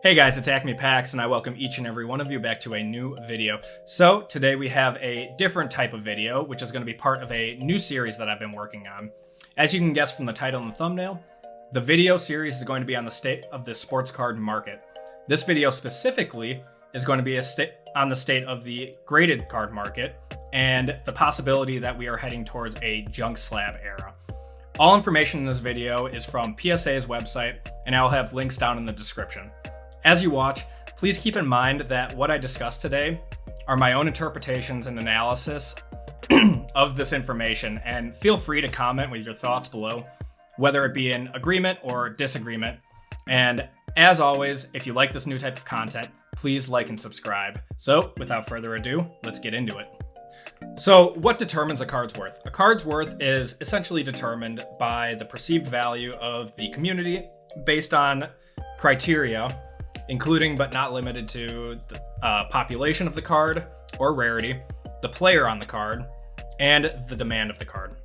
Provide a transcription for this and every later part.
Hey guys, it's Acme Pax, and I welcome each and every one of you back to a new video. So today we have a different type of video, which is going to be part of a new series that I've been working on. As you can guess from the title and the thumbnail, the video series is going to be on the state of the sports card market. This video specifically is going to be on the state of the graded card market and the possibility that we are heading towards a junk slab era. All information in this video is from PSA's website, and I'll have links down in the description. As you watch, please keep in mind that what I discussed today are my own interpretations and analysis of this information, and feel free to comment with your thoughts below, whether it be in agreement or disagreement. And as always, if you like this new type of content, please like and subscribe. So without further ado, let's get into it. So what determines a card's worth? A card's worth is essentially determined by the perceived value of the community based on criteria, including but not limited to the population of the card or rarity, the player on the card, and the demand of the card.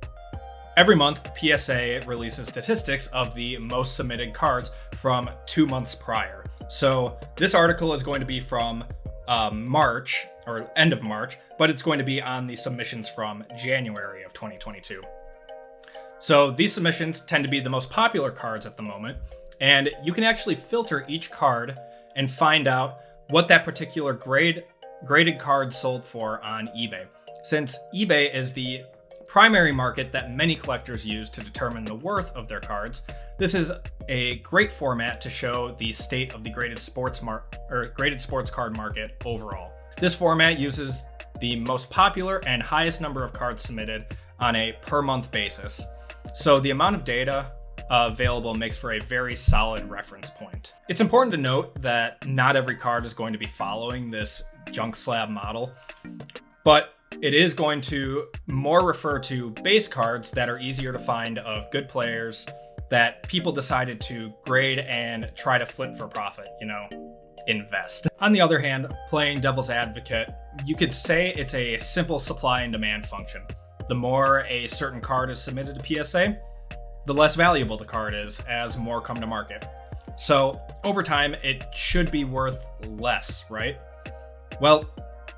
Every month, PSA releases statistics of the most submitted cards from 2 months prior. So this article is going to be from March, or end of March, but it's going to be on the submissions from January of 2022. So these submissions tend to be the most popular cards at the moment, and you can actually filter each card and find out what that particular graded card sold for on eBay. Since eBay is the primary market that many collectors use to determine the worth of their cards, this is a great format to show the state of the graded sports card market overall. This format uses the most popular and highest number of cards submitted on a per month basis. So the amount of data available makes for a very solid reference point. It's important to note that not every card is going to be following this junk slab model, but it is going to more refer to base cards that are easier to find of good players that people decided to grade and try to flip for profit, invest. On the other hand, playing devil's advocate, you could say it's a simple supply and demand function. The more a certain card is submitted to PSA, the less valuable the card is as more come to market. So over time, it should be worth less, right? Well,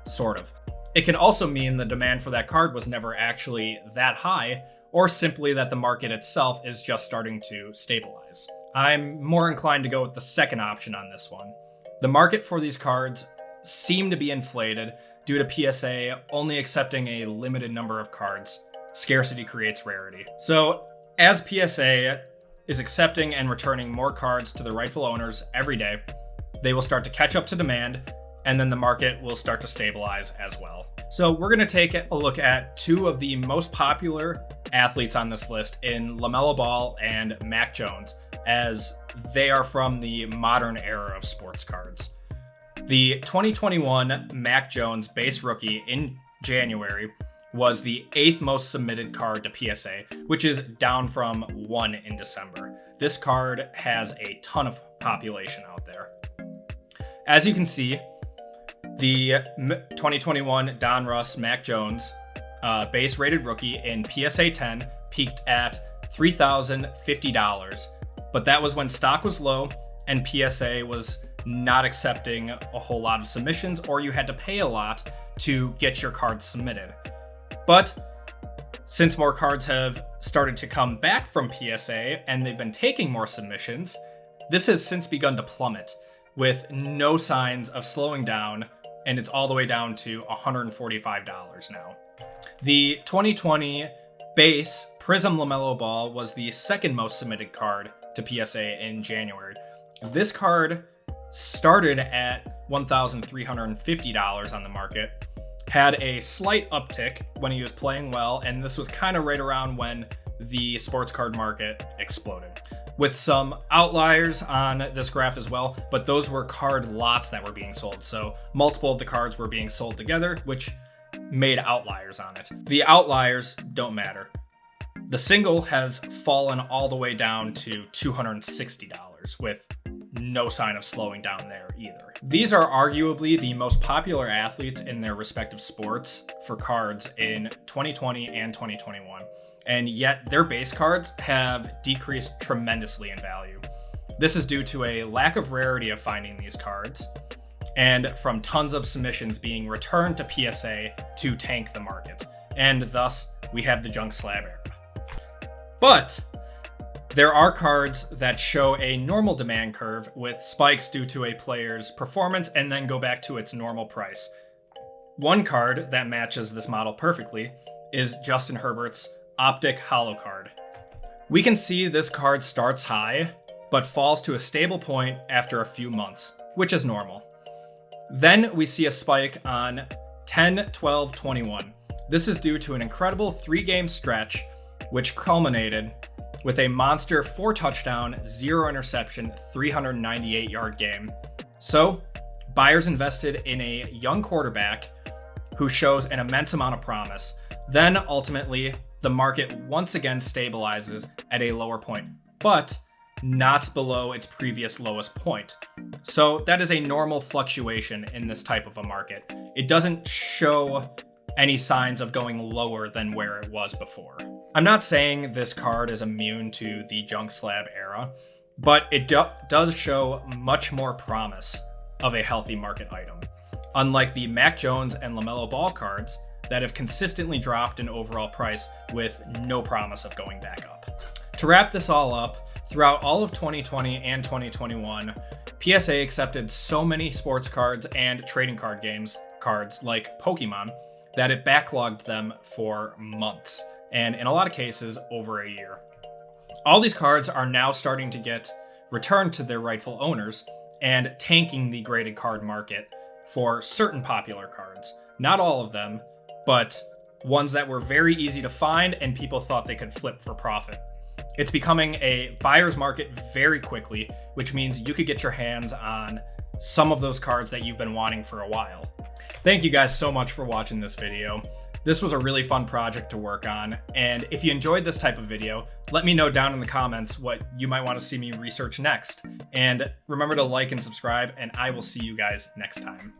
sort of. It can also mean the demand for that card was never actually that high, or simply that the market itself is just starting to stabilize. I'm more inclined to go with the second option on this one. The market for these cards seem to be inflated due to PSA only accepting a limited number of cards. Scarcity creates rarity. So as PSA is accepting and returning more cards to the rightful owners every day, they will start to catch up to demand, and then the market will start to stabilize as well. So we're going to take a look at two of the most popular athletes on this list in LaMelo Ball and Mac Jones, as they are from the modern era of sports cards. The 2021 Mac Jones base rookie in January was the 8th most submitted card to PSA, which is down from 1 in December. This card has a ton of population out there. As you can see, the 2021 Don Russ Mac Jones base rated rookie in PSA 10 peaked at $3,050, but that was when stock was low and PSA was not accepting a whole lot of submissions, or you had to pay a lot to get your cards submitted. But since more cards have started to come back from PSA and they've been taking more submissions, this has since begun to plummet with no signs of slowing down, and it's all the way down to $145 now. The 2020 base Prism LaMelo Ball was the second most submitted card to PSA in January. This card started at $1,350 on the market, had a slight uptick when he was playing well, and this was kind of right around when the sports card market exploded, with some outliers on this graph as well, but those were card lots that were being sold. So multiple of the cards were being sold together, which made outliers on it. The outliers don't matter. The single has fallen all the way down to $260 with no sign of slowing down there either. These are arguably the most popular athletes in their respective sports for cards in 2020 and 2021. And yet their base cards have decreased tremendously in value. This is due to a lack of rarity of finding these cards, and from tons of submissions being returned to PSA to tank the market. And thus, we have the junk slab era. But there are cards that show a normal demand curve with spikes due to a player's performance and then go back to its normal price. One card that matches this model perfectly is Justin Herbert's Optic Holo card. We can see this card starts high, but falls to a stable point after a few months, which is normal. Then we see a spike on 10, 12, 21. This is due to an incredible 3-game stretch, which culminated with a monster 4-touchdown, 0-interception, 398-yard game. So, buyers invested in a young quarterback who shows an immense amount of promise. Then, ultimately, the market once again stabilizes at a lower point, but not below its previous lowest point. So that is a normal fluctuation in this type of a market. It doesn't show any signs of going lower than where it was before. I'm not saying this card is immune to the junk slab era, but it does show much more promise of a healthy market item, unlike the Mac Jones and LaMelo Ball cards that have consistently dropped in overall price with no promise of going back up. To wrap this all up, throughout all of 2020 and 2021, PSA accepted so many sports cards and trading card games cards like Pokemon that it backlogged them for months, and in a lot of cases, over a year. All these cards are now starting to get returned to their rightful owners and tanking the graded card market for certain popular cards. Not all of them, but ones that were very easy to find and people thought they could flip for profit. It's becoming a buyer's market very quickly, which means you could get your hands on some of those cards that you've been wanting for a while. Thank you guys so much for watching this video. This was a really fun project to work on, and if you enjoyed this type of video, let me know down in the comments what you might want to see me research next. And remember to like and subscribe, and I will see you guys next time.